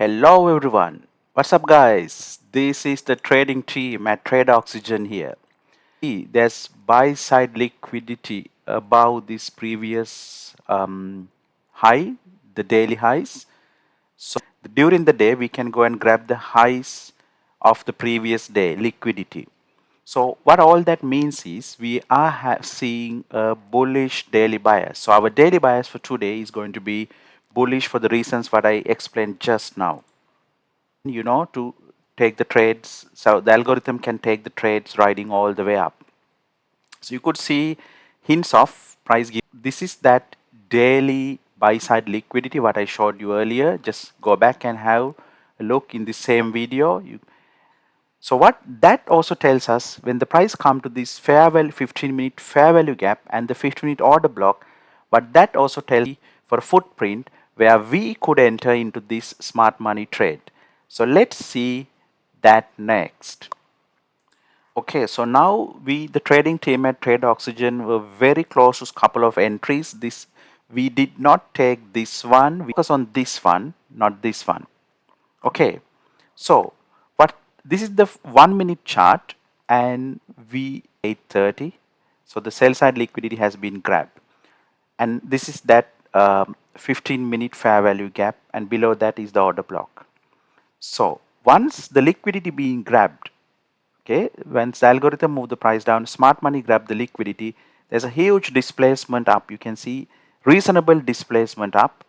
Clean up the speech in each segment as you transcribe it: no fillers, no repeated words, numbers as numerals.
Hello everyone, what's up guys? This is the trading team at Trade Oxygen here. There's buy side liquidity above this previous high, the daily highs. So during the day we can go and grab the highs of the previous day liquidity. So what all that means is we are seeing a bullish daily bias. So our daily bias for today is going to be bullish for the reasons what I explained just now. To take the trades, so the algorithm can take the trades riding all the way up. So you could see hints of price give. This is that daily buy side liquidity what I showed you earlier. Just go back and have a look in the same video. So what that also tells us, when the price come to this fair value 15-minute fair value gap and the 15-minute order block, but that also tells for a footprint where we could enter into this smart money trade. So let's see that next. Okay, so now the trading team at Trade Oxygen were very close to a couple of entries. We did not take this one. We focus on this one, not this one. Okay, so what this is the 1 minute chart, and we 8:30. So the sell side liquidity has been grabbed, and this is that 15-minute fair value gap, and below that is the order block. So once the liquidity being grabbed, okay, once the algorithm move the price down, smart money grab the liquidity, there's a huge displacement up. You can see reasonable displacement up,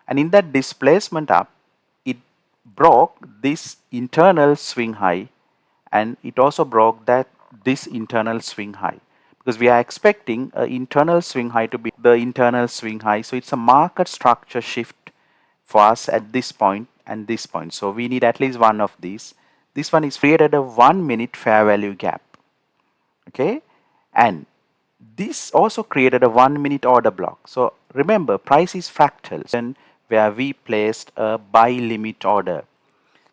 and in that displacement up, it broke this internal swing high, and it also broke this internal swing high, because we are expecting an internal swing high to be the internal swing high. So it's a market structure shift for us at this point and this point. So we need at least one of these. This one is created a 1 minute fair value gap. Okay, and this also created a 1 minute order block. So remember, price is fractal, and where we placed a buy limit order.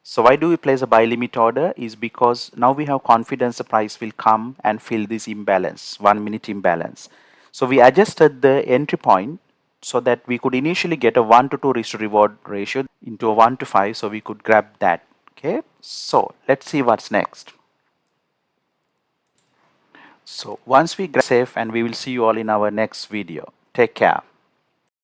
So why do we place a buy limit order? Is because now we have confidence the price will come and fill this imbalance, 1 minute imbalance. So we adjusted the entry point so that we could initially get a 1 to 2 risk to reward ratio into a 1 to 5, so we could grab that. Okay, so let's see what's next. So once we grab safe, and we will see you all in our next video. Take care.